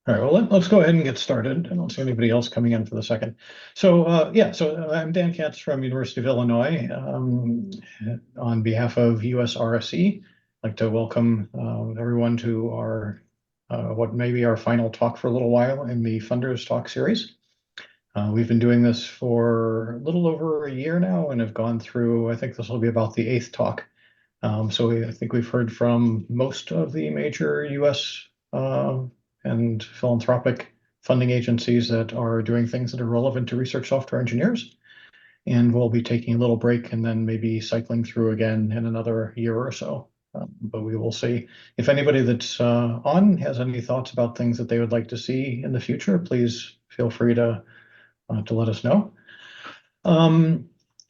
All right, well, let's go ahead and get started. I don't see anybody else coming in for the second. So I'm Dan Katz from University of Illinois. On behalf of US-RSE, I'd like to welcome everyone to our what may be our final talk for a little while in the Funders Talk series. We've been doing this for a little over a year now and have gone through, I think this will be about the 8th talk. I think we've heard from most of the major US and philanthropic funding agencies that are doing things that are relevant to research software engineers. And we'll be taking a little break and then maybe cycling through again in another year or so. But we will see. If anybody that's on has any thoughts about things that they would like to see in the future, please feel free to let us know.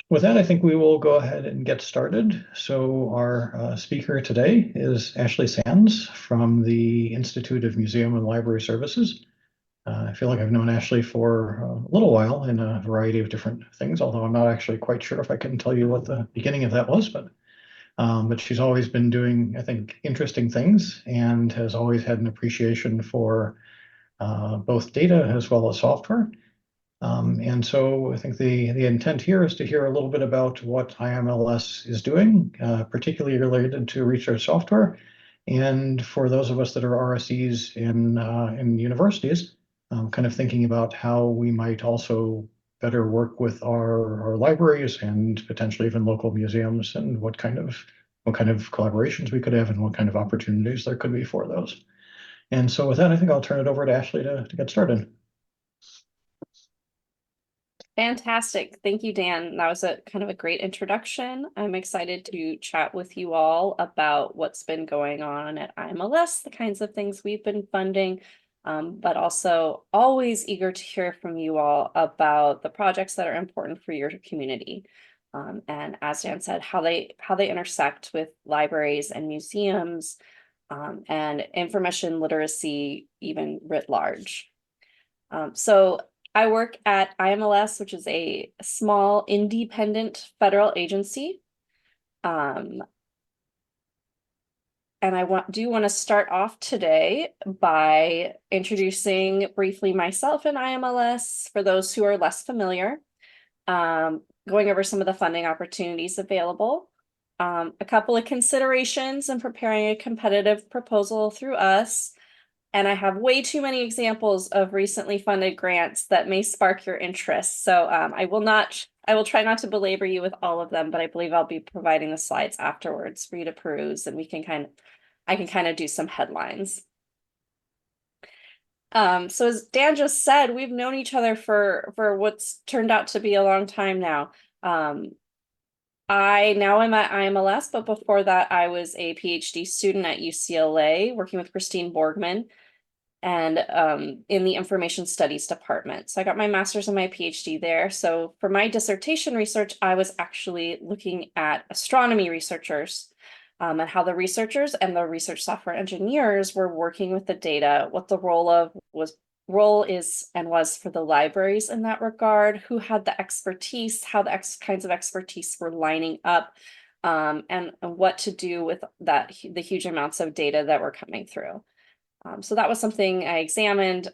With that, I think we will go ahead and get started. So our speaker today is Ashley Sands from the Institute of Museum and Library Services. I feel like I've known Ashley for a little while in a variety of different things, although I'm not actually quite sure if I can tell you what the beginning of that was, but she's always been doing, I think, interesting things and has always had an appreciation for both data as well as software. And so I think the intent here is to hear a little bit about what IMLS is doing, particularly related to research software. And for those of us that are RSEs in universities, kind of thinking about how we might also better work with our libraries and potentially even local museums, and what kind of collaborations we could have and what kind of opportunities there could be for those. And so with that, I think I'll turn it over to Ashley to get started. Fantastic. Thank you, Dan. That was a kind of a great introduction. I'm excited to chat with you all about what's been going on at IMLS, the kinds of things we've been funding, but also always eager to hear from you all about the projects that are important for your community. And as Dan said, how they intersect with libraries and museums, and information literacy, even writ large. So I work at IMLS, which is a small independent federal agency. And I do want to start off today by introducing briefly myself and IMLS for those who are less familiar, going over some of the funding opportunities available, a couple of considerations in preparing a competitive proposal through us. And I have way too many examples of recently funded grants that may spark your interest. So I will try not to belabor you with all of them, but I believe I'll be providing the slides afterwards for you to peruse, and I can kind of do some headlines. So as Dan just said, we've known each other for what's turned out to be a long time now. I now am at IMLS, but before that, I was a PhD student at UCLA, working with Christine Borgman, and in the information studies department. So I got my master's and my PhD there. So for my dissertation research, I was actually looking at astronomy researchers, and how the researchers and the research software engineers were working with the data, what the role is and was for the libraries in that regard, who had the expertise, how the kinds of expertise were lining up, and what to do with the huge amounts of data that were coming through. So that was something I examined.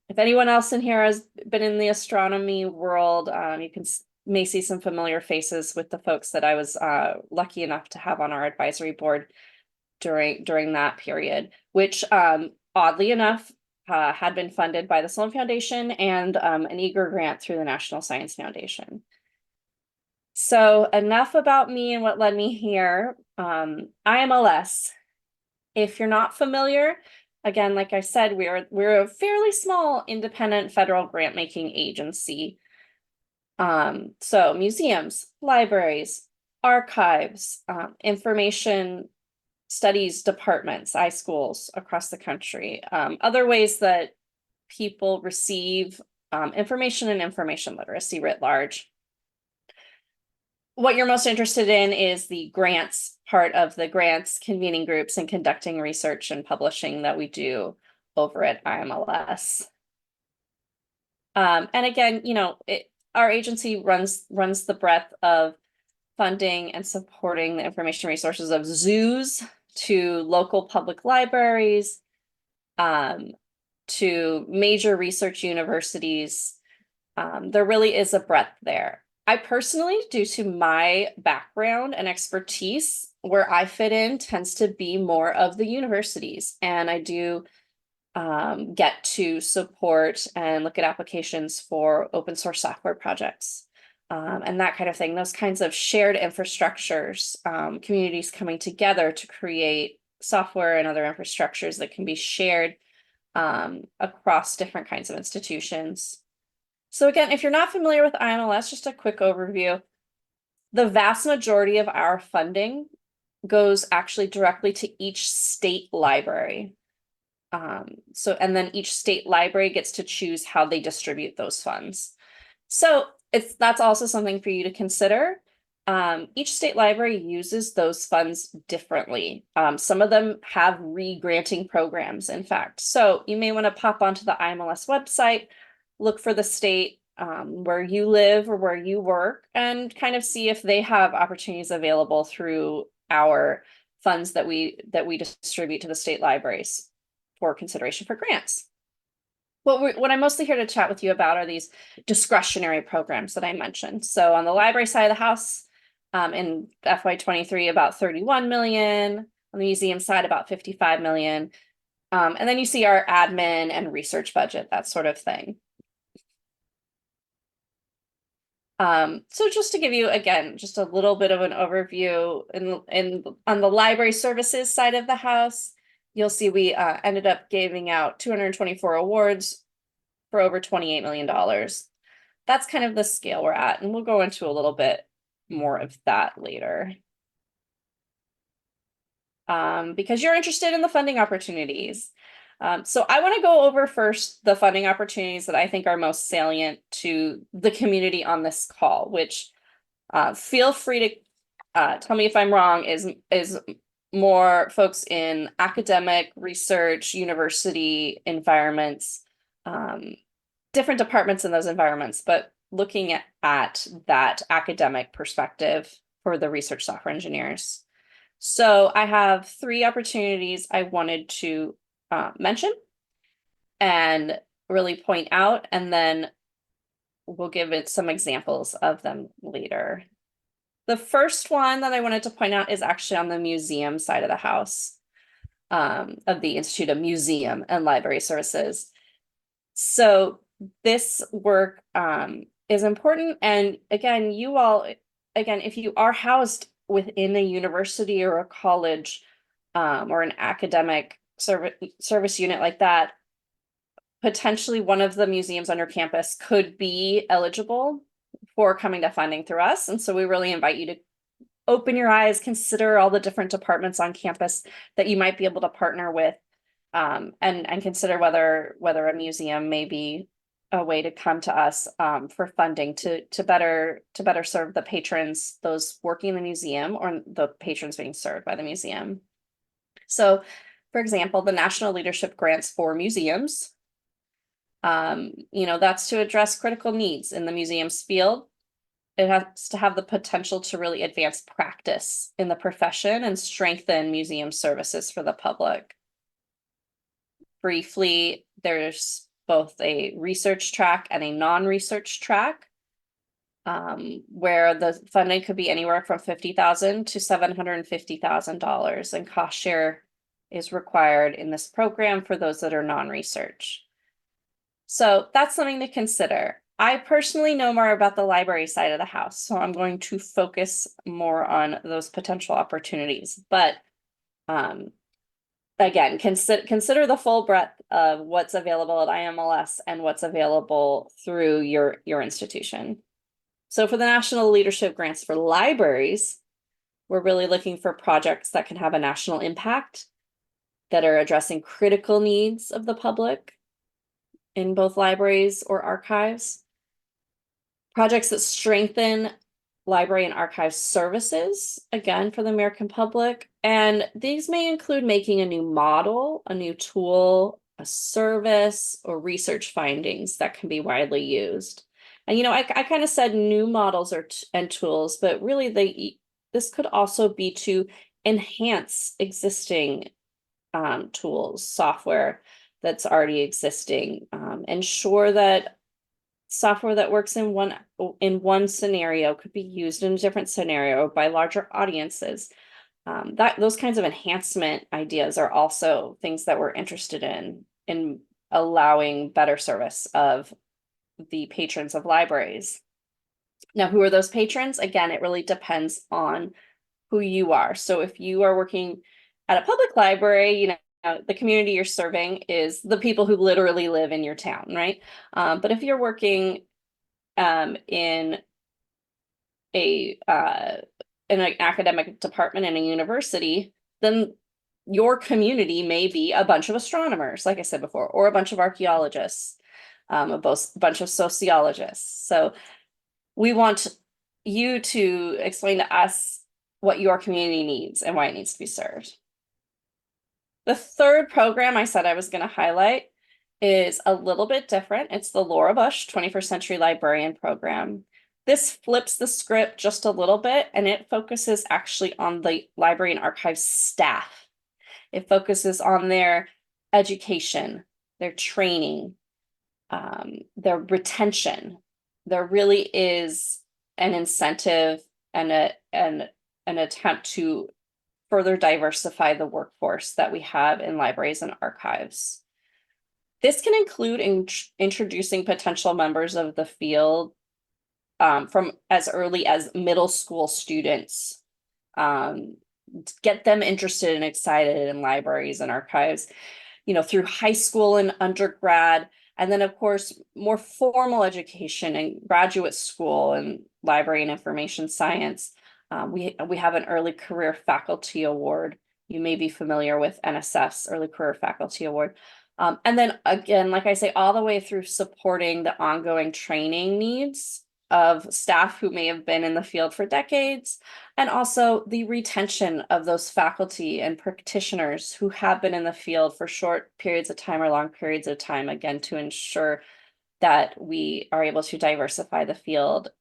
If anyone else in here has been in the astronomy world, you may see some familiar faces with the folks that I was lucky enough to have on our advisory board during that period, which oddly enough had been funded by the Sloan Foundation and an eager grant through the National Science Foundation. So enough about me and what led me here. IMLS, if you're not familiar, again, like I said, we're a fairly small independent federal grant-making agency. So museums, libraries, archives, information studies departments, iSchools across the country, other ways that people receive information and information literacy writ large. What you're most interested in is the grants part of the grants, convening groups, and conducting research and publishing that we do over at IMLS. And again, you know, our agency runs the breadth of funding and supporting the information resources of zoos to local public libraries, to major research universities. There really is a breadth there. I personally, due to my background and expertise, where I fit in tends to be more of the universities, and I do get to support and look at applications for open source software projects and that kind of thing. Those kinds of shared infrastructures, communities coming together to create software and other infrastructures that can be shared across different kinds of institutions. So again, if you're not familiar with IMLS, just a quick overview. The vast majority of our funding goes actually directly to each state library. And then each state library gets to choose how they distribute those funds. So that's also something for you to consider. Each state library uses those funds differently. Some of them have re-granting programs, in fact. So you may want to pop onto the IMLS website, look for the state where you live or where you work, and kind of see if they have opportunities available through our funds that we distribute to the state libraries for consideration for grants. What I'm mostly here to chat with you about are these discretionary programs that I mentioned. So on the library side of the house, in FY23, about 31 million, on the museum side, about 55 million. And then you see our admin and research budget, that sort of thing. So just to give you, again, just a little bit of an overview on the library services side of the house, you'll see we ended up giving out 224 awards for over $28 million. That's kind of the scale we're at, and we'll go into a little bit more of that later. Because you're interested in the funding opportunities. So I want to go over first the funding opportunities that I think are most salient to the community on this call, which feel free to tell me if I'm wrong, is more folks in academic, research, university environments, different departments in those environments, but looking at that academic perspective for the research software engineers. So I have 3 opportunities I wanted to mention and really point out, and then we'll give it some examples of them later. The first one that I wanted to point out is actually on the museum side of the house, of the Institute of Museum and Library Services. So this work is important. And again, if you are housed within a university or a college or an academic service unit like that, potentially one of the museums on your campus could be eligible for coming to funding through us. And so we really invite you to open your eyes, consider all the different departments on campus that you might be able to partner with, and consider whether a museum may be a way to come to us for funding to better serve the patrons, those working in the museum, or the patrons being served by the museum. So, for example, the National Leadership Grants for Museums, that's to address critical needs in the museum's field. It has to have the potential to really advance practice in the profession and strengthen museum services for the public. Briefly, there's both a research track and a non-research track, where the funding could be anywhere from $50,000 to $750,000, and cost share is required in this program for those that are non-research. So that's something to consider. I personally know more about the library side of the house, so I'm going to focus more on those potential opportunities. But again, consider the full breadth of what's available at IMLS and what's available through your institution. So for the National Leadership Grants for Libraries, we're really looking for projects that can have a national impact, that are addressing critical needs of the public in both libraries or archives, projects that strengthen library and archive services, again, for the American public. And these may include making a new model, a new tool, a service, or research findings that can be widely used. And, I kind of said new models and tools, but really this could also be to enhance existing tools, software that's already existing. Ensure that software that works in one scenario could be used in a different scenario by larger audiences. Those kinds of enhancement ideas are also things that we're interested in allowing better service of the patrons of libraries. Now, who are those patrons? Again, it really depends on who you are. So if you are working at a public library, the community you're serving is the people who literally live in your town, right? But if you're working in an academic department in a university, then your community may be a bunch of astronomers, like I said before, or a bunch of archaeologists, a bunch of sociologists. So we want you to explain to us what your community needs and why it needs to be served. The third program I said I was going to highlight is a little bit different. It's the Laura Bush 21st Century Librarian Program. This flips the script just a little bit, and it focuses actually on the library and archives staff. It focuses on their education, their training, their retention. There really is an incentive and an attempt to further diversify the workforce that we have in libraries and archives. This can include introducing potential members of the field from as early as middle school students, get them interested and excited in libraries and archives, through high school and undergrad, and then of course, more formal education and graduate school and library and information science. We have an early career faculty award. You may be familiar with NSF's early career faculty award. And then again, like I say, all the way through supporting the ongoing training needs of staff who may have been in the field for decades, and also the retention of those faculty and practitioners who have been in the field for short periods of time or long periods of time, again, to ensure that we are able to diversify the field.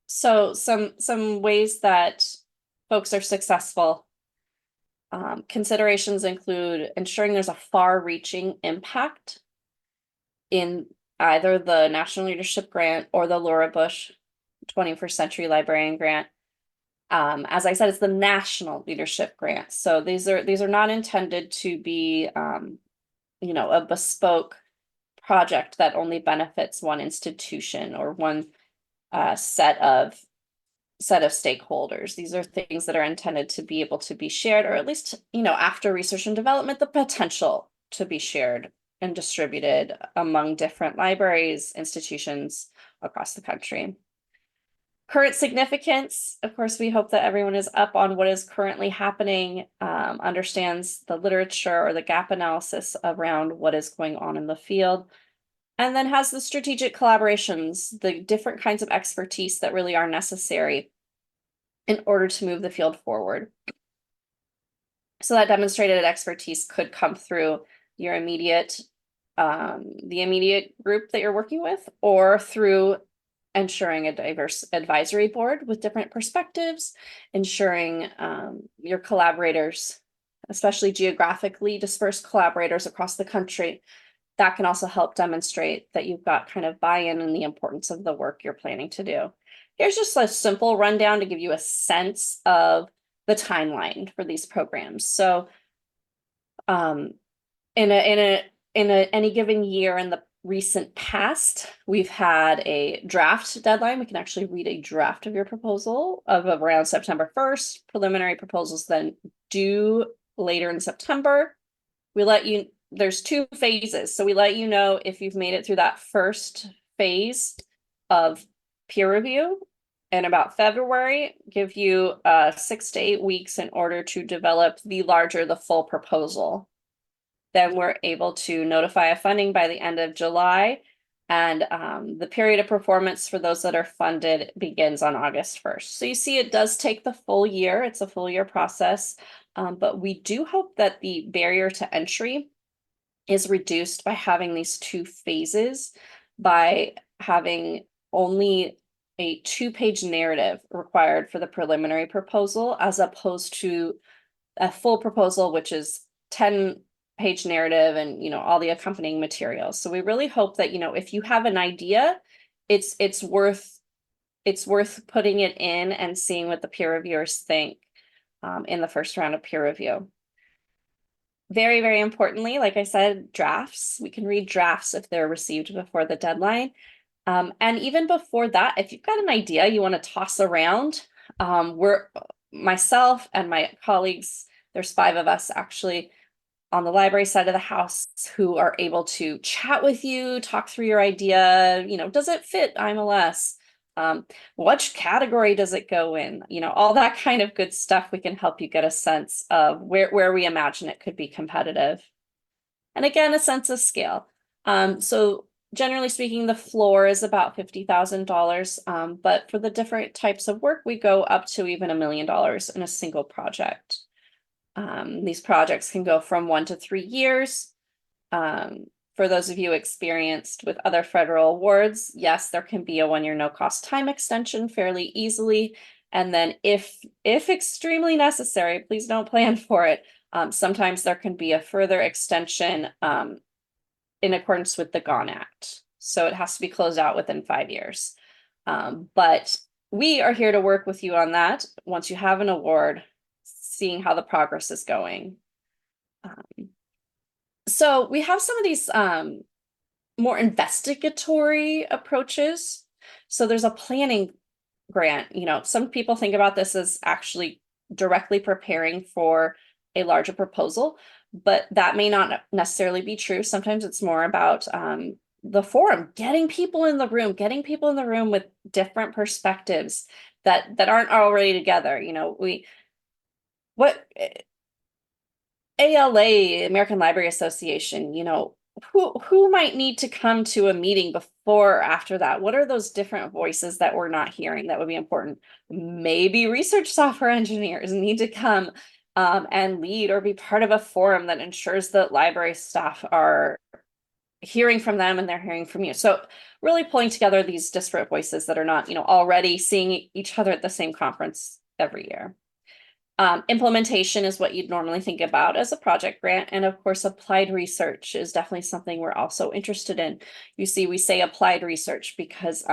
So some ways that folks are successful. Considerations include ensuring there's a far-reaching impact in either the National Leadership Grant or the Laura Bush 21st Century Librarian Grant. As I said, it's the National Leadership Grant. So these are not intended to be, a bespoke project that only benefits one institution or one set of stakeholders. These are things that are intended to be able to be shared, or at least, after research and development, the potential to be shared and distributed among different libraries, institutions across the country. Current significance, of course, we hope that everyone is up on what is currently happening, understands the literature or the gap analysis around what is going on in the field, and then has the strategic collaborations, the different kinds of expertise that really are necessary in order to move the field forward. So that demonstrated expertise could come through your the immediate group that you're working with, or through ensuring a diverse advisory board with different perspectives, ensuring your collaborators, especially geographically dispersed collaborators across the country, that can also help demonstrate that you've got kind of buy-in and the importance of the work you're planning to do. Here's just a simple rundown to give you a sense of the timeline for these programs. So in any given year in the recent past, we've had a draft deadline. We can actually read a draft of your proposal of around September 1st. Preliminary proposals then due later in September. There's 2 phases. So we let you know if you've made it through that first phase of peer review. And about February, give you 6 to 8 weeks in order to develop the full proposal. Then we're able to notify a funding by the end of July. And the period of performance for those that are funded begins on August 1st. So you see, it does take the full year. It's a full year process. But we do hope that the barrier to entry is reduced by having these 2 phases, by having only a 2-page narrative required for the preliminary proposal, as opposed to a full proposal, which is 10 page narrative and, all the accompanying materials. So we really hope that, if you have an idea, it's worth putting it in and seeing what the peer reviewers think in the first round of peer review. Very, very importantly, like I said, drafts. We can read drafts if they're received before the deadline. And even before that, if you've got an idea you want to toss around, myself and my colleagues, there's 5 of us actually on the library side of the house who are able to chat with you, talk through your idea, does it fit IMLS? Which category does it go in? All that kind of good stuff. We can help you get a sense of where we imagine it could be competitive. And again, a sense of scale. So generally speaking, the floor is about $50,000, but for the different types of work, we go up to even $1 million in a single project. These projects can go from 1 to 3 years. For those of you experienced with other federal awards, yes, there can be a 1-year no-cost time extension fairly easily. And then if extremely necessary, please don't plan for it. Sometimes there can be a further extension in accordance with the GON Act. So it has to be closed out within 5 years. But we are here to work with you on that once you have an award, seeing how the progress is going. So we have some of these more investigatory approaches. So there's a planning grant. Some people think about this as actually directly preparing for a larger proposal, but that may not necessarily be true. Sometimes it's more about the forum, getting people in the room with different perspectives that aren't already together. ALA, American Library Association, who might need to come to a meeting before or after that? What are those different voices that we're not hearing that would be important? Maybe research software engineers need to come and lead or be part of a forum that ensures that library staff are hearing from them and they're hearing from you. So really pulling together these disparate voices that are not, already seeing each other at the same conference every year. Implementation is what you'd normally think about as a project grant. And of course, applied research is definitely something we're also interested in. You see, we say applied research because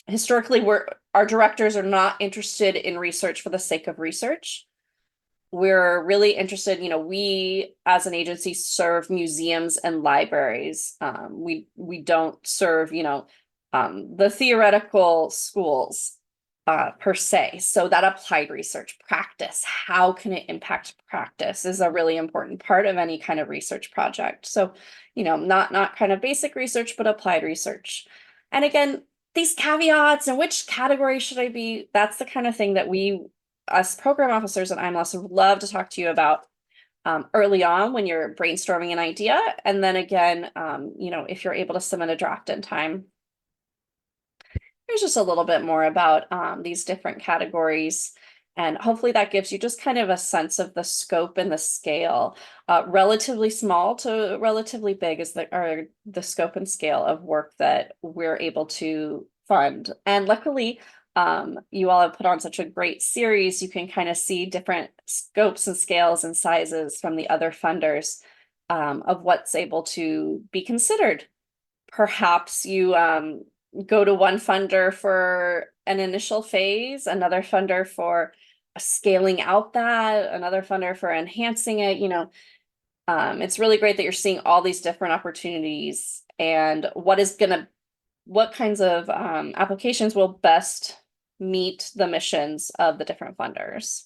historically our directors are not interested in research for the sake of research. We're really interested, we as an agency serve museums and libraries. We don't serve, the theoretical schools per se. So that applied research practice, how can it impact practice, is a really important part of any kind of research project. So, not kind of basic research, but applied research. And again, these caveats and which category should I be, that's the kind of thing that we, as program officers at IMLS, would love to talk to you about early on when you're brainstorming an idea. And then again, if you're able to submit a draft in time. Here's just a little bit more about these different categories. And hopefully that gives you just kind of a sense of the scope and the scale. Relatively small to relatively big is the scope and scale of work that we're able to fund. And luckily, you all have put on such a great series. You can kind of see different scopes and scales and sizes from the other funders of what's able to be considered. Perhaps you go to one funder for an initial phase, another funder for scaling out that, another funder for enhancing it. It's really great that you're seeing all these different opportunities and what kinds of applications will best meet the missions of the different funders.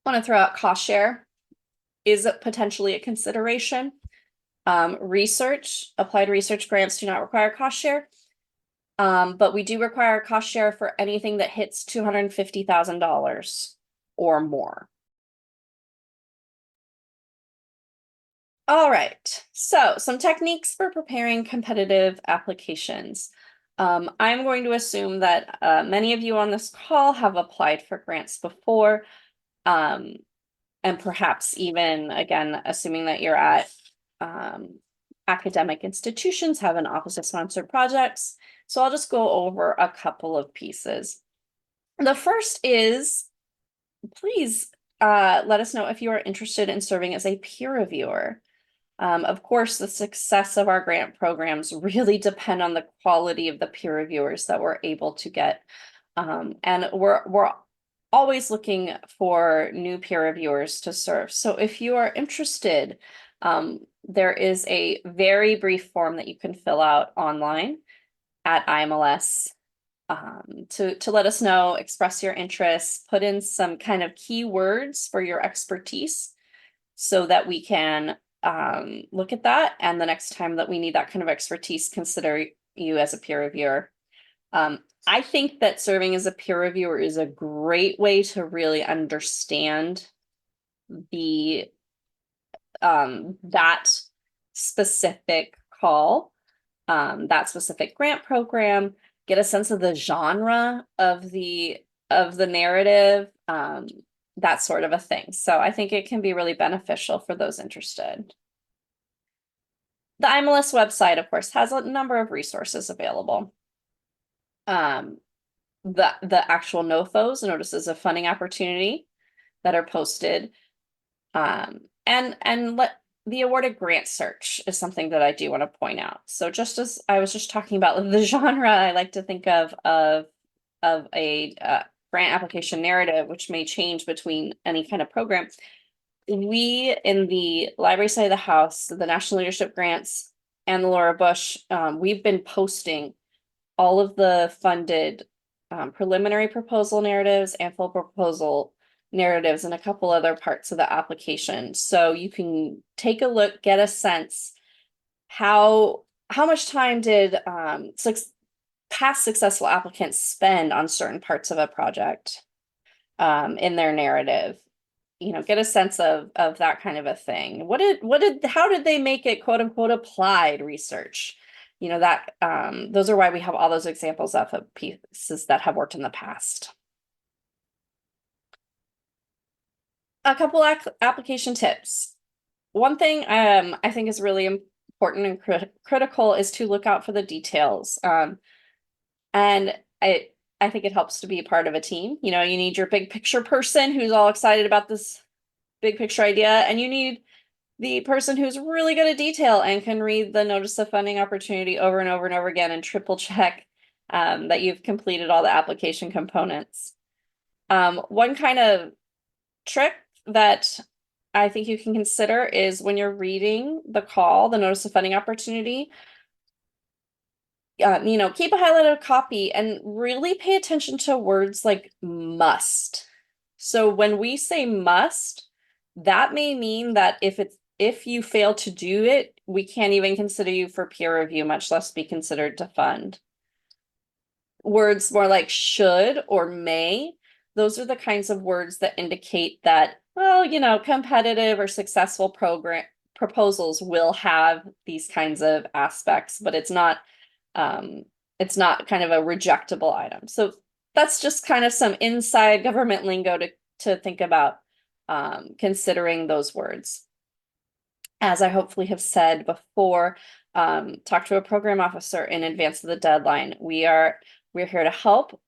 I want to throw out cost share. Is it potentially a consideration? Applied research grants do not require cost share, but we do require cost share for anything that hits $250,000 or more. All right, so some techniques for preparing competitive applications. I'm going to assume that many of you on this call have applied for grants before, and perhaps even, again, assuming that you're at academic institutions, have an office of sponsored projects. So I'll just go over a couple of pieces. The first is, please let us know if you are interested in serving as a peer reviewer. Of course, the success of our grant programs really depend on the quality of the peer reviewers that we're able to get. And we're always looking for new peer reviewers to serve. So if you are interested, there is a very brief form that you can fill out online at IMLS to let us know, express your interests, put in some kind of keywords for your expertise so that we can look at that. And the next time that we need that kind of expertise, consider you as a peer reviewer. I think that serving as a peer reviewer is a great way to really understand the that specific call, that specific grant program, get a sense of the genre of the narrative, that sort of a thing. So I think it can be really beneficial for those interested. The IMLS website, of course, has a number of resources available. The actual NOFOs, notices of funding opportunity, that are posted. And the awarded grant search is something that I do want to point out. So just as I was just talking about the genre, I like to think of a grant application narrative, which may change between any kind of program. We, in the library side of the house, the National Leadership Grants and the Laura Bush, we've been posting all of the funded preliminary proposal narratives and full proposal narratives and a couple other parts of the application. So you can take a look, get a sense how much time did past successful applicants spend on certain parts of a project in their narrative. You know, get a sense of that kind of a thing. How did they make it quote unquote applied research? You know, that those are why we have all those examples of pieces that have worked in the past. A couple application tips. One thing I think is really important and critical is to look out for the details. And I think it helps to be part of a team. You know, you need your big picture person who's all excited about this big picture idea, and you need the person who's really good at detail and can read the notice of funding opportunity over and over and over again and triple check that you've completed all the application components. One kind of trick that I think you can consider is when you're reading the call, the notice of funding opportunity, you know, keep a highlighted copy and really pay attention to words like must. So when we say must, that may mean that if you fail to do it, we can't even consider you for peer review, much less be considered to fund. Words more like should or may, those are the kinds of words that indicate that, well, you know, competitive or successful proposals will have these kinds of aspects, but it's not kind of a rejectable item. So that's just kind of some inside government lingo to think about considering those words. As I hopefully have said before, talk to a program officer in advance of the deadline. We're here to help.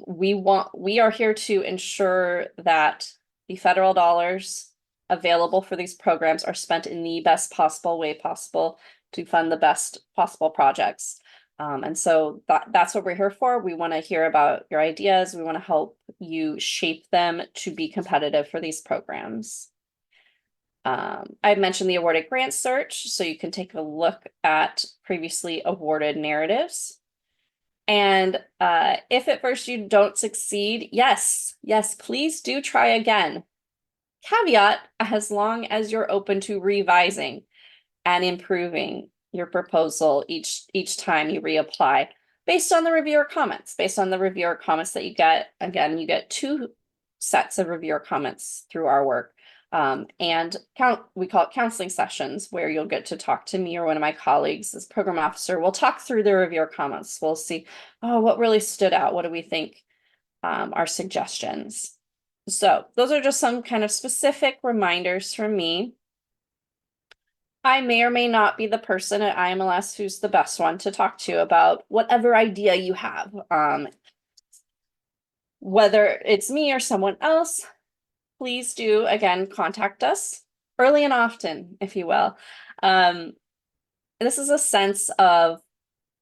We are here to ensure that the federal dollars available for these programs are spent in the best possible way possible to fund the best possible projects. And so that's what we're here for. We want to hear about your ideas. We want to help you shape them to be competitive for these programs. I mentioned the awarded grant search, so you can take a look at previously awarded narratives. And if at first you don't succeed, yes, please do try again. Caveat, as long as you're open to revising and improving your proposal each time you reapply based on the reviewer comments. Based on the reviewer comments that you get, again, you get 2 sets of reviewer comments through our work. And we call it counseling sessions, where you'll get to talk to me or one of my colleagues as program officer. We'll talk through the reviewer comments. We'll see, what really stood out? What do we think are suggestions? So those are just some kind of specific reminders from me. I may or may not be the person at IMLS who's the best one to talk to about whatever idea you have. Whether it's me or someone else, please do, again, contact us early and often, if you will. This is a sense of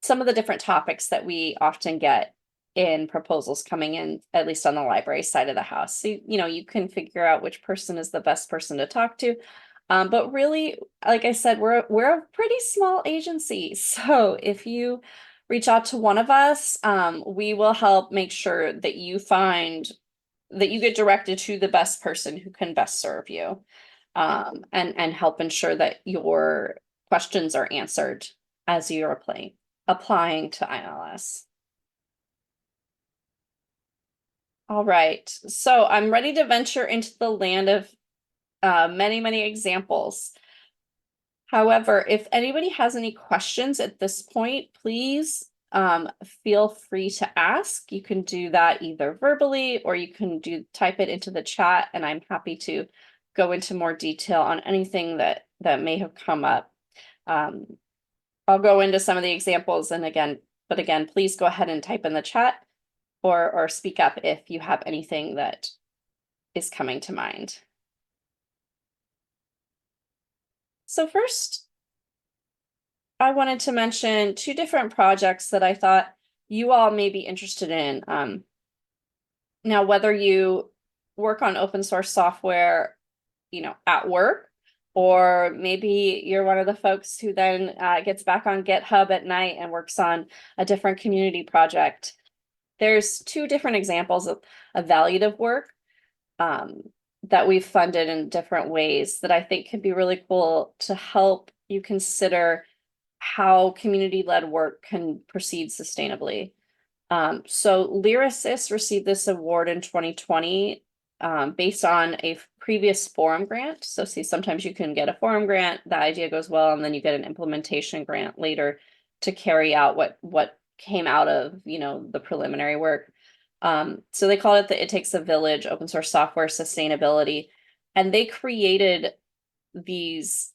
some of the different topics that we often get in proposals coming in, at least on the library side of the house. So, you can figure out which person is the best person to talk to. But really, like I said, we're a pretty small agency. So if you reach out to one of us, we will help make sure that you get directed to the best person who can best serve you. And help ensure that your questions are answered as you're applying to MLS. All right, so I'm ready to venture into the land of many, many examples. However, if anybody has any questions at this point, please feel free to ask. You can do that either verbally or you can type it into the chat, and I'm happy to go into more detail on anything that may have come up. I'll go into some of the examples, and again, please go ahead and type in the chat or speak up if you have anything that is coming to mind. So first, I wanted to mention 2 different projects that I thought you all may be interested in. Now, whether you work on open source software, at work, or maybe you're one of the folks who then gets back on GitHub at night and works on a different community project. There's 2 different examples of evaluative work that we've funded in different ways that I think could be really cool to help you consider how community-led work can proceed sustainably. So Lyrasis received this award in 2020 based on a previous forum grant. So see, sometimes you can get a forum grant, the idea goes well, and then you get an implementation grant later to carry out what came out of, the preliminary work. So they call it the It Takes a Village Open Source Software Sustainability. And they created these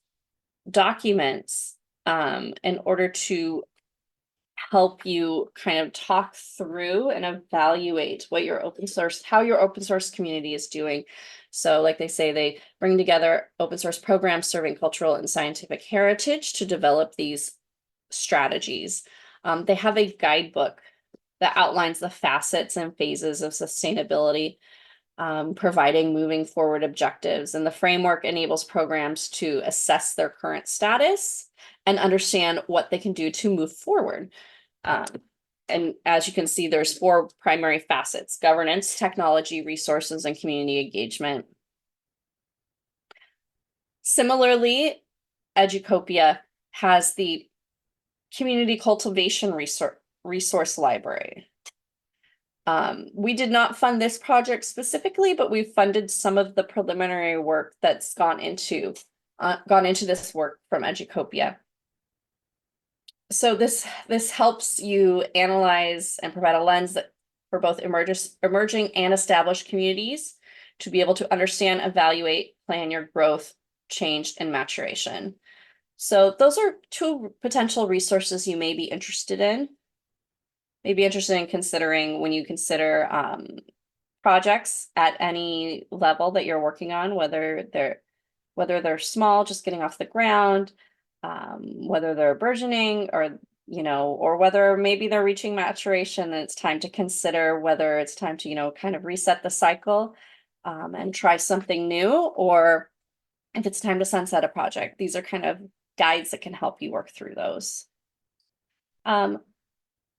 documents in order to help you kind of talk through and evaluate how your open source community is doing. So like they say, they bring together open source programs serving cultural and scientific heritage to develop these strategies. They have a guidebook that outlines the facets and phases of sustainability, providing moving forward objectives. And the framework enables programs to assess their current status and understand what they can do to move forward. And as you can see, there's 4 primary facets: governance, technology, resources, and community engagement. Similarly, Educopia has the community cultivation resource library. We did not fund this project specifically, but we funded some of the preliminary work that's gone into this work from Educopia. So this helps you analyze and provide a lens for both emerging and established communities to be able to understand, evaluate, plan your growth, change, and maturation. So those are 2 potential resources you may be interested in. Considering when you consider projects at any level that you're working on, whether they're small, just getting off the ground, whether they're burgeoning, or whether maybe they're reaching maturation and it's time to consider whether it's time to, kind of reset the cycle and try something new, or if it's time to sunset a project. These are kind of guides that can help you work through those.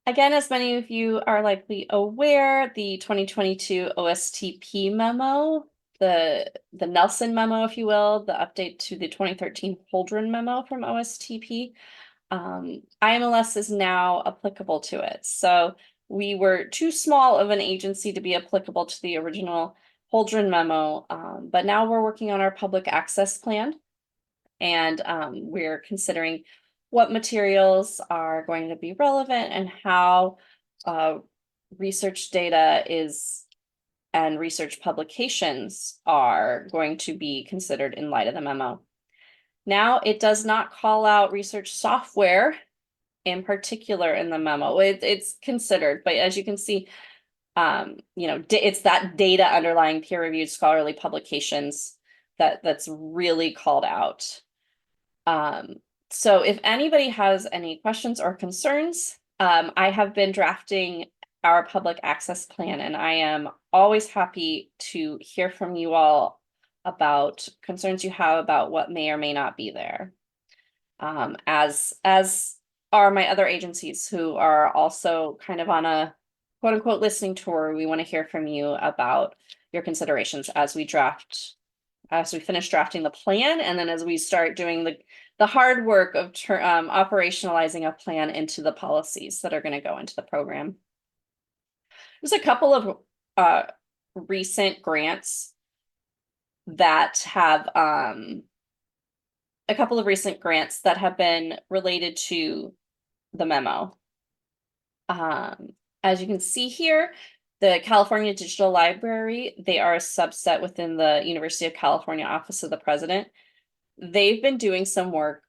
Again, as many of you are likely aware, the 2022 OSTP memo, the Nelson memo, if you will, the update to the 2013 Holdren memo from OSTP, IMLS is now applicable to it. So we were too small of an agency to be applicable to the original Holdren memo, but now we're working on our public access plan, and we're considering what materials are going to be relevant and how research data and research publications are going to be considered in light of the memo. Now, it does not call out research software in particular in the memo. It's considered, but as you can see, It's that data underlying peer-reviewed scholarly publications that's really called out. So if anybody has any questions or concerns, I have been drafting our public access plan, and I am always happy to hear from you all about concerns you have about what may or may not be there. As are my other agencies who are also kind of on a quote unquote listening tour. We want to hear from you about your considerations as we finish drafting the plan, and then as we start doing the hard work of operationalizing a plan into the policies that are going to go into the program. There's a couple of recent grants that have been related to the memo. As you can see here, the California Digital Library, they are a subset within the University of California Office of the President. They've been doing some work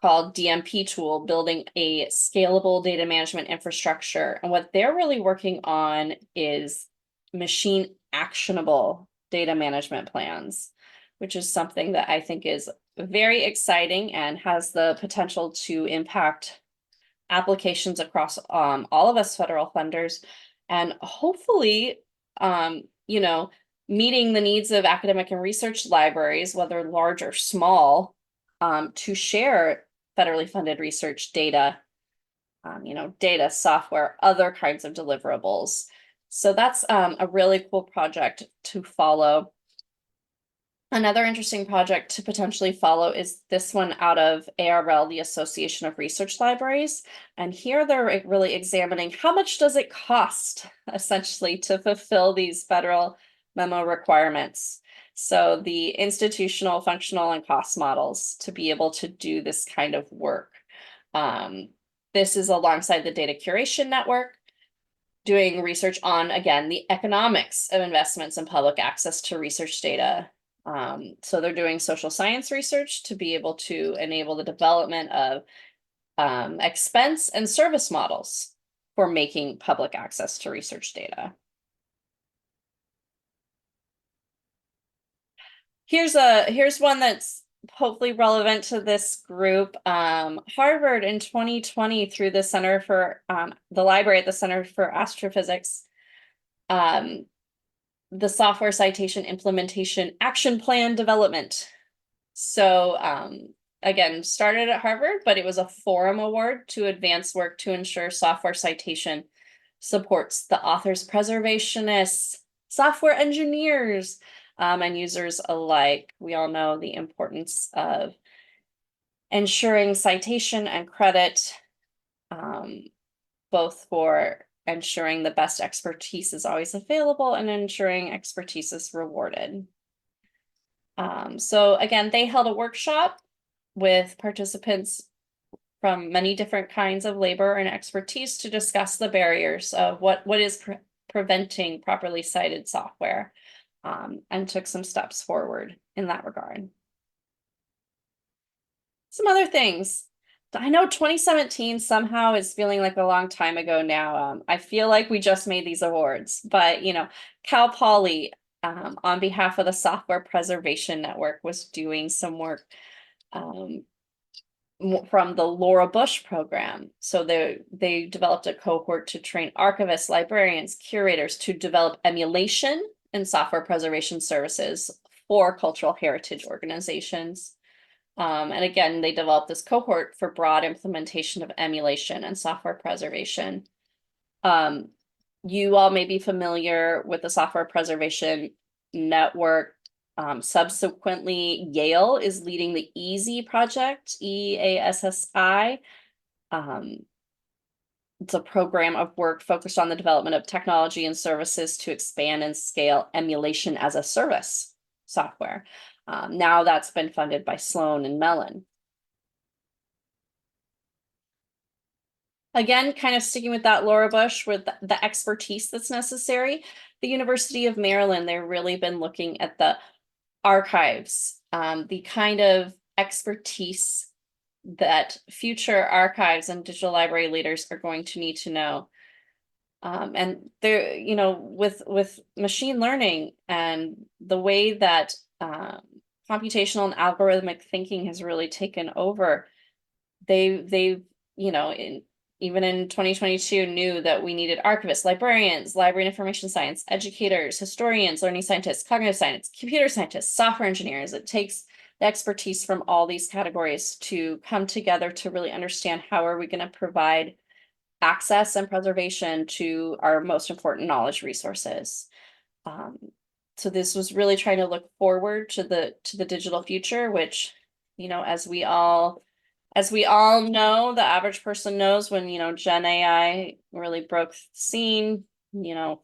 called DMP tool, building a scalable data management infrastructure. And what they're really working on is machine actionable data management plans, which is something that I think is very exciting and has the potential to impact applications across all of us federal funders, and hopefully, meeting the needs of academic and research libraries, whether large or small, to share federally funded research data, data, software, other kinds of deliverables. So that's a really cool project to follow. Another interesting project to potentially follow is this one out of ARL, the Association of Research Libraries. And here they're really examining how much does it cost, essentially, to fulfill these federal memo requirements. So the institutional, functional, and cost models to be able to do this kind of work. This is alongside the data curation network, doing research on, again, the economics of investments in public access to research data. So they're doing social science research to be able to enable the development of expense and service models for making public access to research data. Here's one that's hopefully relevant to this group. Harvard in 2020, through the Center for the library at the Center for Astrophysics, the Software Citation Implementation Action Plan Development. So again, started at Harvard, but it was a forum award to advance work to ensure software citation supports the authors, preservationists, software engineers, and users alike. We all know the importance of ensuring citation and credit, both for ensuring the best expertise is always available and ensuring expertise is rewarded. So again, they held a workshop with participants from many different kinds of labor and expertise to discuss the barriers of what is preventing properly cited software, and took some steps forward in that regard. Some other things. I know 2017 somehow is feeling like a long time ago now. I feel like we just made these awards, but Cal Poly, on behalf of the Software Preservation Network, was doing some work from the Laura Bush program. So they developed a cohort to train archivists, librarians, curators to develop emulation and software preservation services for cultural heritage organizations. And again, they developed this cohort for broad implementation of emulation and software preservation. You all may be familiar with the Software Preservation Network. Subsequently, Yale is leading the EASY project, EASSI. It's a program of work focused on the development of technology and services to expand and scale emulation as a service software. Now that's been funded by Sloan and Mellon. Again, kind of sticking with that Laura Bush, with the expertise that's necessary. The University of Maryland, they've really been looking at the archives, the kind of expertise that future archives and digital library leaders are going to need to know. And there, with machine learning and the way that computational and algorithmic thinking has really taken over, they've even in 2022 knew that we needed archivists, librarians, library and information science, educators, historians, learning scientists, cognitive science, computer scientists, software engineers. It takes the expertise from all these categories to come together to really understand how are we going to provide access and preservation to our most important knowledge resources. So this was really trying to look forward to the digital future, which, as we all know, the average person knows when, Gen AI really broke the scene,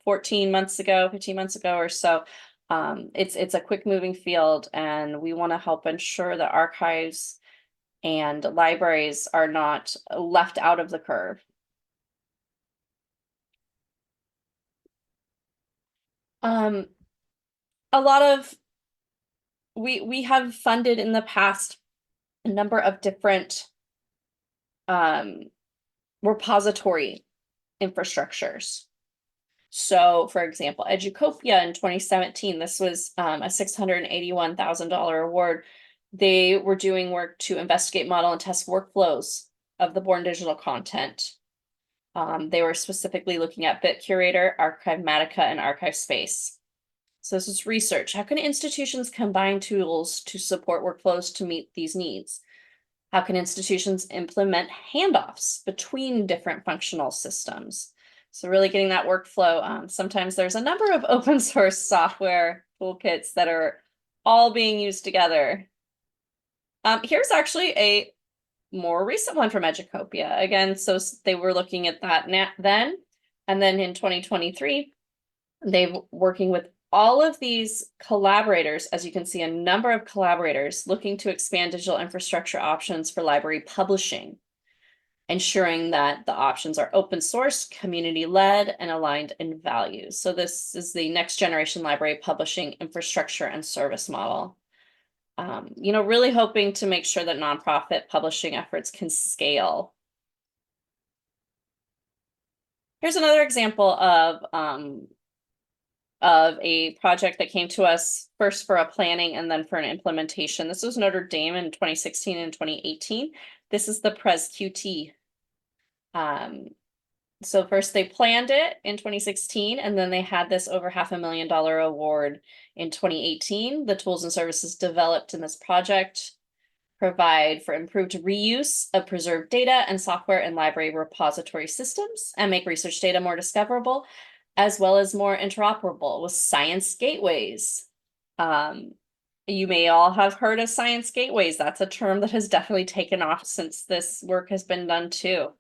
14 months ago, 15 months ago or so. It's a quick moving field, and we want to help ensure that archives and libraries are not left out of the curve. A lot of we have funded in the past a number of different repository infrastructures. So, for example, Educopia in 2017, this was a $681,000 award. They were doing work to investigate, model, and test workflows of the born digital content. They were specifically looking at Bit Curator, Archivematica, and Archive Space. So this is research. How can institutions combine tools to support workflows to meet these needs? How can institutions implement handoffs between different functional systems? So really getting that workflow. Sometimes there's a number of open source software toolkits that are all being used together. Here's actually a more recent one from Educopia. Again, so they were looking at that then. And then in 2023, they've working with all of these collaborators, as you can see, a number of collaborators looking to expand digital infrastructure options for library publishing, ensuring that the options are open source, community-led, and aligned in values. So this is the next generation library publishing infrastructure and service model. Really hoping to make sure that nonprofit publishing efforts can scale. Here's another example of a project that came to us first for a planning and then for an implementation. This was Notre Dame in 2016 and 2018. This is the PresQT. So first they planned it in 2016, and then they had this over $500,000 award in 2018. The tools and services developed in this project provide for improved reuse of preserved data and software and library repository systems, and make research data more discoverable, as well as more interoperable with science gateways. You may all have heard of science gateways. That's a term that has definitely taken off since this work has been done too.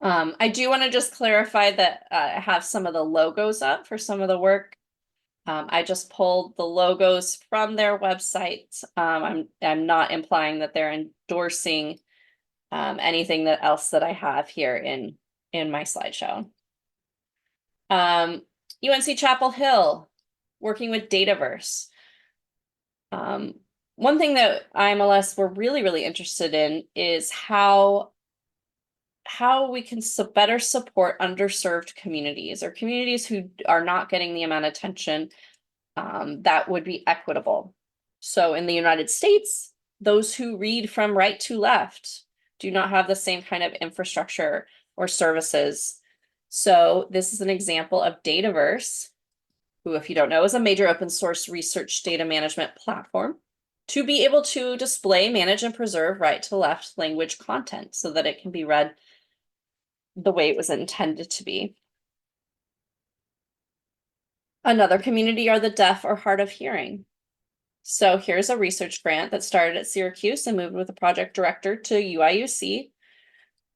I do want to just clarify that I have some of the logos up for some of the work. I just pulled the logos from their website. I'm not implying that they're endorsing anything else that I have here in my slideshow. UNC Chapel Hill, working with Dataverse. One thing that IMLS were really interested in is how we can better support underserved communities, or communities who are not getting the amount of attention that would be equitable. So in the United States, those who read from right to left do not have the same kind of infrastructure or services. So this is an example of Dataverse, who, if you don't know, is a major open source research data management platform to be able to display, manage, and preserve right to left language content so that it can be read the way it was intended to be. Another community are the deaf or hard of hearing. So here's a research grant that started at Syracuse and moved with the project director to UIUC,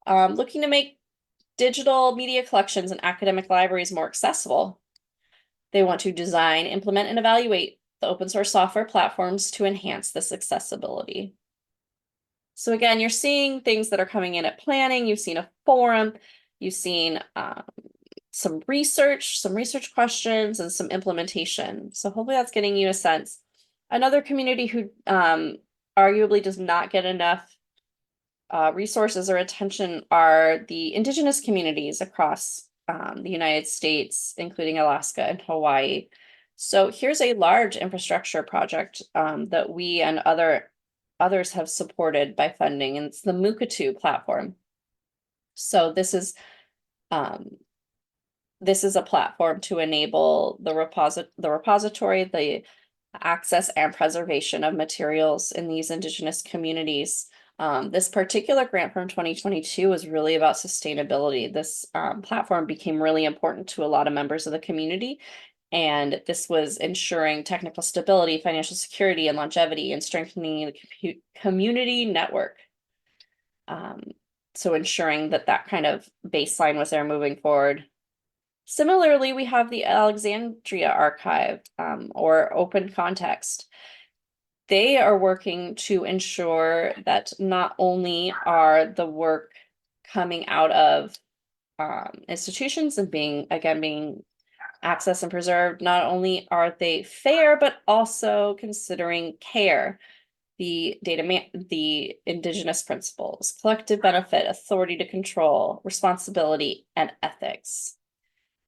looking to make digital media collections in academic libraries more accessible. They want to design, implement, and evaluate the open source software platforms to enhance this accessibility. So again, you're seeing things that are coming in at planning. You've seen a forum, you've seen some research questions, and some implementation. So hopefully that's getting you a sense. Another community who arguably does not get enough resources or attention are the Indigenous communities across the United States, including Alaska and Hawaii. So here's a large infrastructure project that we and others have supported by funding, and it's the Mukatu platform. So this is a platform to enable the repository, the access and preservation of materials in these Indigenous communities. This particular grant from 2022 was really about sustainability. This platform became really important to a lot of members of the community, and this was ensuring technical stability, financial security, and longevity, and strengthening the community network. So ensuring that kind of baseline was there moving forward. Similarly, we have the Alexandria Archive, or Open Context. They are working to ensure that not only are the work coming out of institutions and being accessed and preserved, not only are they fair, but also considering care, the Indigenous principles, collective benefit, authority to control, responsibility, and ethics.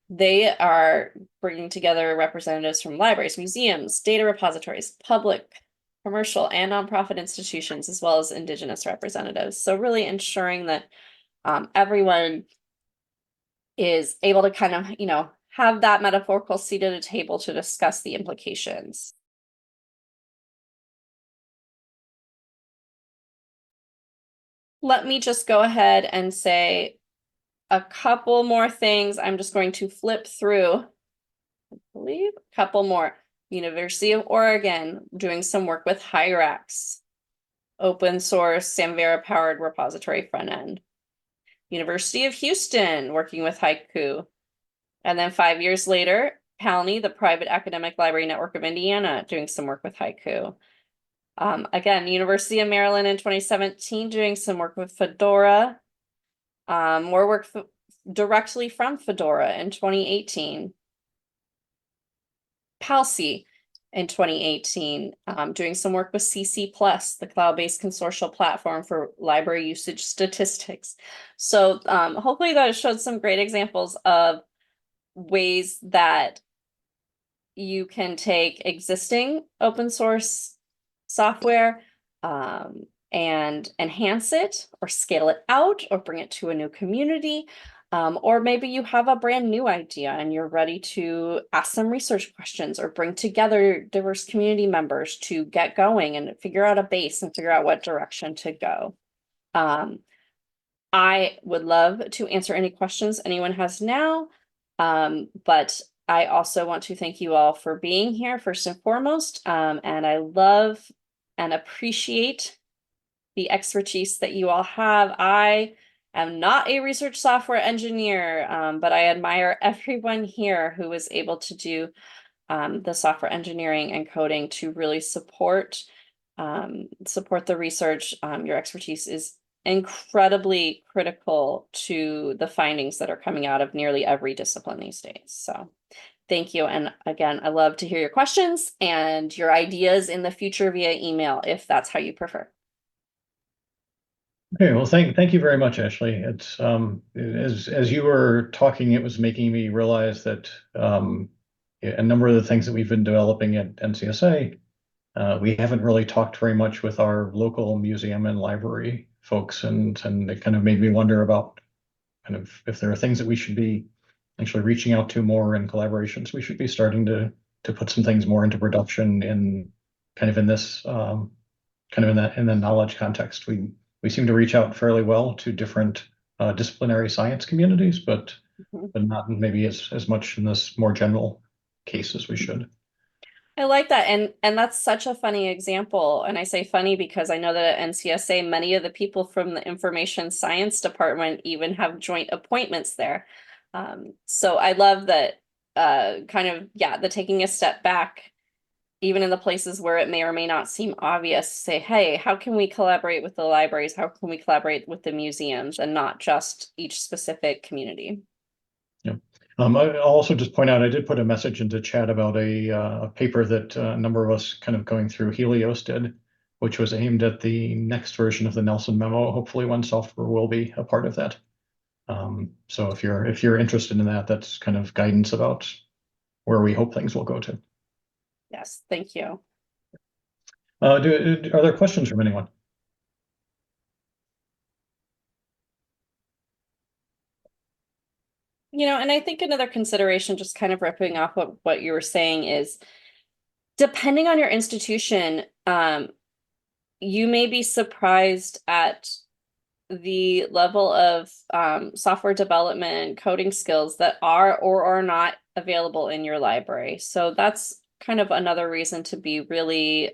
They are bringing together representatives from libraries, museums, data repositories, public, commercial, and nonprofit institutions, as well as Indigenous representatives. So really ensuring that everyone is able to kind of, have that metaphorical seat at a table to discuss the implications. Let me just go ahead and say a couple more things. I'm just going to flip through, I believe, a couple more. University of Oregon, doing some work with Hyrax, open source Samvera powered repository front end. University of Houston, working with Haiku. And then 5 years later, PALNI, the Private Academic Library Network of Indiana, doing some work with Haiku. Again, University of Maryland in 2017, doing some work with Fedora. More work directly from Fedora in 2018. PALSI in 2018, doing some work with CC+, the cloud-based consortial platform for library usage statistics. So hopefully that showed some great examples of ways that you can take existing open source software and enhance it or scale it out or bring it to a new community. Or maybe you have a brand new idea and you're ready to ask some research questions or bring together diverse community members to get going and figure out a base and figure out what direction to go. I would love to answer any questions anyone has now, but I also want to thank you all for being here first and foremost, and I love and appreciate the expertise that you all have. I am not a research software engineer, but I admire everyone here who was able to do the software engineering and coding to really support the research. Your expertise is incredibly critical to the findings that are coming out of nearly every discipline these days. So thank you. And again, I love to hear your questions and your ideas in the future via email, if that's how you prefer. Okay, well, thank you very much, Ashley. It's as you were talking, it was making me realize that a number of the things that we've been developing at NCSA, we haven't really talked very much with our local museum and library folks, and it kind of made me wonder about kind of if there are things that we should be actually reaching out to more in collaborations. We should be starting to put some things more into production in kind of in this kind of in the knowledge context. We seem to reach out fairly well to different disciplinary science communities, but not maybe as much in this more general case as we should. I like that. And that's such a funny example. And I say funny because I know that at NCSA, many of the people from the information science department even have joint appointments there. So I love that the taking a step back, even in the places where it may or may not seem obvious, say, hey, how can we collaborate with the libraries? How can we collaborate with the museums and not just each specific community? Yeah. I'll also just point out, I did put a message into chat about a paper that a number of us kind of going through Helios did, which was aimed at the next version of the Nelson memo. Hopefully one software will be a part of that. So if you're interested in that, that's kind of guidance about where we hope things will go to. Yes, thank you. Are there questions from anyone? And I think another consideration, just kind of ripping off what you were saying, is depending on your institution, you may be surprised at the level of software development, coding skills that are or are not available in your library. So that's kind of another reason to be really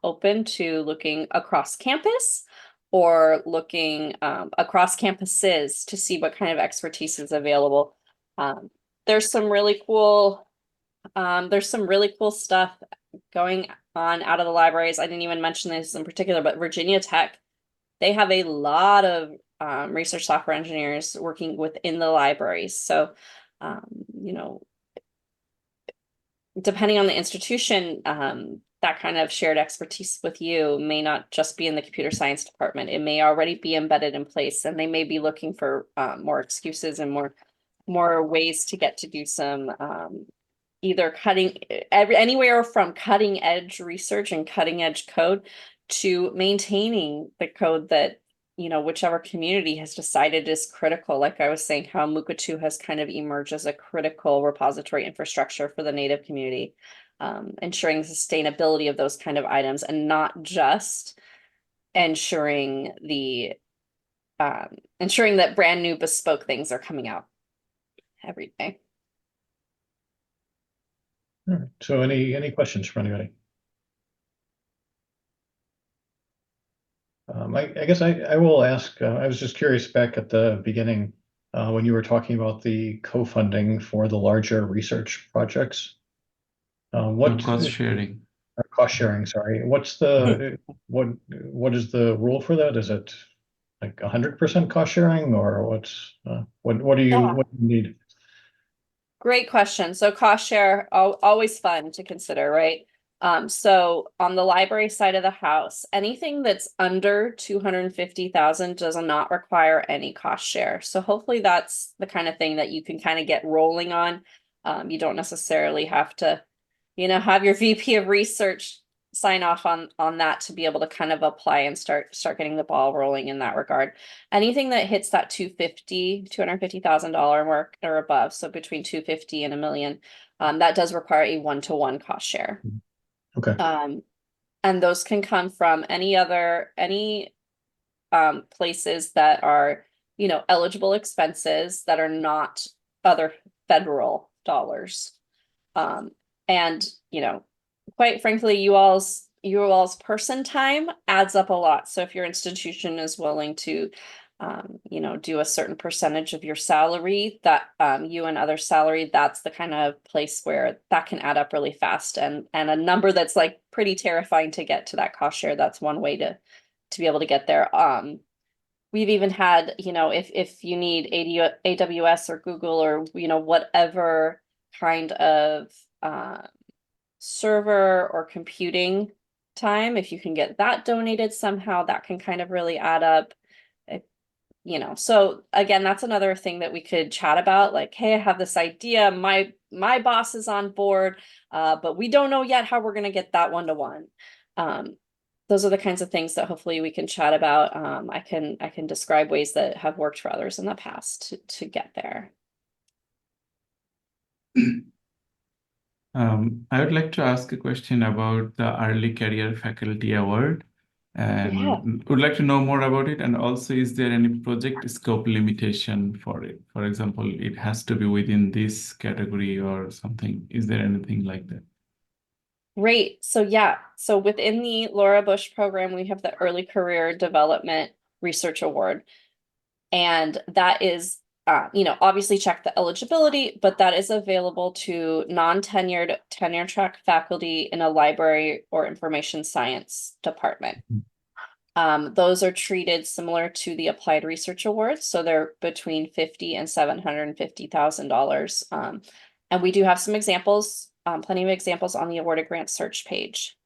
open to looking across campus or looking across campuses to see what kind of expertise is available. There's some really cool stuff going on out of the libraries. I didn't even mention this in particular, but Virginia Tech, they have a lot of research software engineers working within the libraries. So, depending on the institution, that kind of shared expertise with you may not just be in the computer science department. It may already be embedded in place, and they may be looking for more excuses and more ways to get to do some either anywhere from cutting edge research and cutting edge code to maintaining the code that whichever community has decided is critical. Like I was saying, how Muka 2 has kind of emerged as a critical repository infrastructure for the Native community, ensuring the sustainability of those kind of items and not just ensuring that brand new bespoke things are coming out every day. All right. So any questions from anybody? I guess I will ask, I was just curious back at the beginning when you were talking about the co-funding for the larger research projects. What Cost sharing. Cost sharing, sorry. What's the what is the rule for that? Is it like 100% cost sharing, or what do you need? Great question. So cost share, always fun to consider, right? So on the library side of the house, anything that's under 250,000 does not require any cost share. So hopefully that's the kind of thing that you can kind of get rolling on. You don't necessarily have to, have your VP of research sign off on that to be able to kind of apply and start getting the ball rolling in that regard. Anything that hits that $250,000 mark or above, so between 250 and $1 million, that does require a 1-to-1 cost share. Okay. And those can come from any places that are, eligible expenses that are not other federal dollars. And, quite frankly, you all's person time adds up a lot. So if your institution is willing to, do a certain percentage of your salary, that you and other salary, that's the kind of place where that can add up really fast. And a number that's like pretty terrifying to get to that cost share. That's one way to be able to get there. We've even had, if you need AWS or Google or, whatever kind of server or computing time, if you can get that donated somehow, that can kind of really add up. So again, that's another thing that we could chat about, like, hey, I have this idea, my boss is on board, but we don't know yet how we're going to get that 1-to-1. Those are the kinds of things that hopefully we can chat about. I can describe ways that have worked for others in the past to get there. I would like to ask a question about the Early Career Faculty Award, and would like to know more about it. And also, is there any project scope limitation for it? For example, it has to be within this category or something. Is there anything like that? Great. So so within the Laura Bush program, we have the Early Career Development Research Award. And that is, obviously check the eligibility, but that is available to non-tenured, tenure-track faculty in a library or information science department. Those are treated similar to the Applied Research Awards. So they're between $50,000 and $750,000. And we do have some examples, plenty of examples on the awarded grant search page.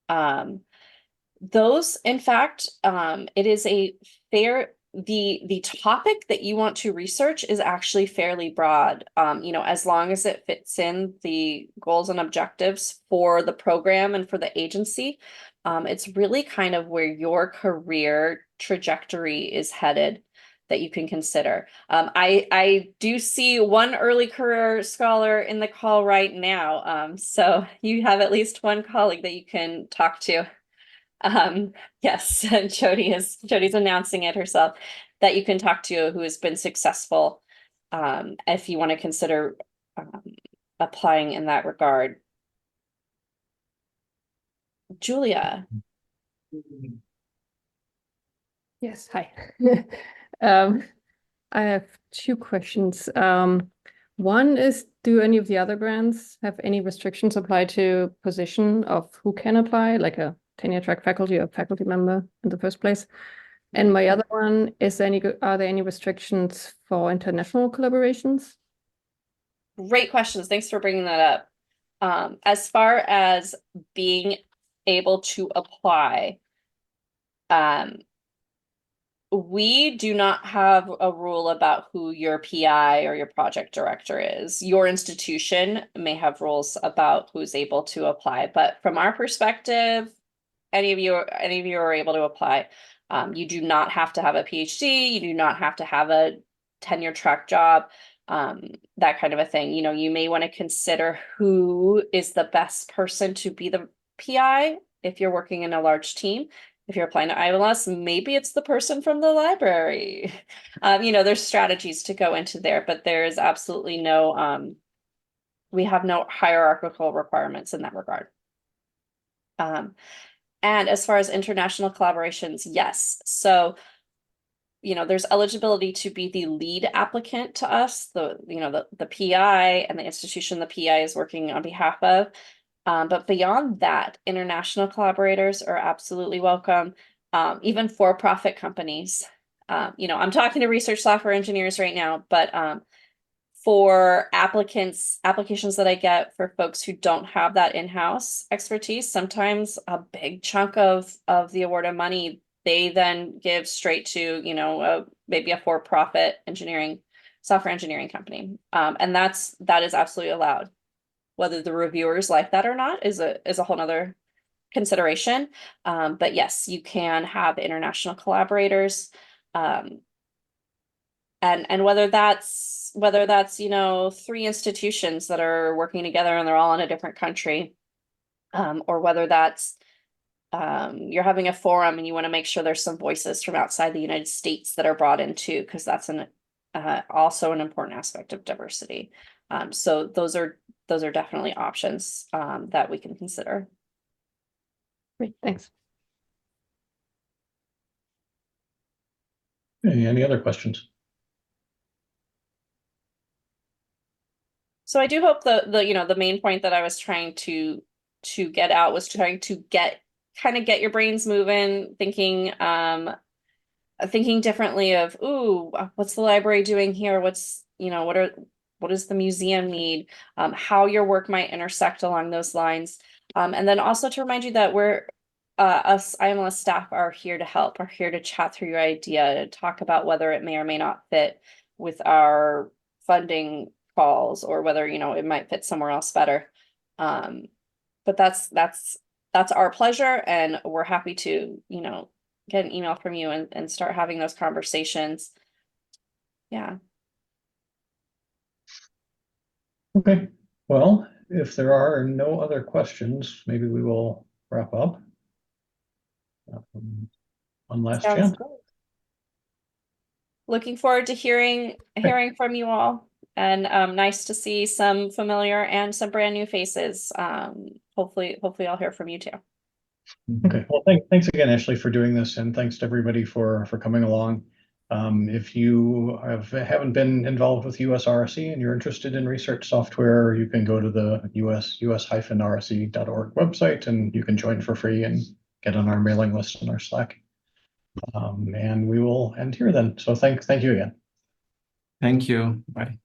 Those, in fact, it is a fair the topic that you want to research is actually fairly broad. As long as it fits in the goals and objectives for the program and for the agency, it's really kind of where your career trajectory is headed that you can consider. I do see one early career scholar in the call right now. So you have at least one colleague that you can talk to. Yes, Jody's announcing it herself, that you can talk to who has been successful, if you want to consider applying in that regard. Julia. Yes, hi. I have two questions. One is, do any of the other grants have any restrictions applied to position of who can apply, like a tenure track faculty or faculty member in the first place? And my other one is, are there any restrictions for international collaborations? Great questions. Thanks for bringing that up. As far as being able to apply, we do not have a rule about who your PI or your project director is. Your institution may have rules about who's able to apply, but from our perspective, any of you are able to apply. You do not have to have a PhD. You do not have to have a tenure track job, that kind of a thing. You may want to consider who is the best person to be the PI if you're working in a large team. If you're applying to MLIS, maybe it's the person from the library. There's strategies to go into there, but there is absolutely no, we have no hierarchical requirements in that regard. And as far as international collaborations, yes. So, there's eligibility to be the lead applicant to us, the PI and the institution the PI is working on behalf of. But beyond that, international collaborators are absolutely welcome, even for-profit companies. I'm talking to research software engineers right now, but for applications that I get for folks who don't have that in-house expertise, sometimes a big chunk of the awarded money, they then give straight to, maybe a for-profit software engineering company. And that is absolutely allowed. Whether the reviewers like that or not is a whole nother consideration. But yes, you can have international collaborators. And whether that's 3 institutions that are working together and they're all in a different country, or whether that's you're having a forum and you want to make sure there's some voices from outside the United States that are brought in too, because that's also an important aspect of diversity. So those are definitely options that we can consider. Great, thanks. Any other questions? So I do hope the main point that I was trying to get out was trying to get your brains moving, thinking differently of, ooh, what's the library doing here? What does the museum need? How your work might intersect along those lines. And then also to remind you that us IMLS staff are here to help, are here to chat through your idea, to talk about whether it may or may not fit with our funding calls, or whether, it might fit somewhere else better. But that's our pleasure, and we're happy to, get an email from you and start having those conversations. Yeah. Okay, well, if there are no other questions, maybe we will wrap up. One last chance. Good. Looking forward to hearing from you all, and nice to see some familiar and some brand new faces. Hopefully I'll hear from you too. Okay, well, thanks again, Ashley, for doing this, and thanks to everybody for coming along. If you haven't been involved with US-RSE and you're interested in research software, you can go to the us-rsE.org website, and you can join for free and get on our mailing list in our Slack. And we will end here then. So thank you again. Thank you. Bye.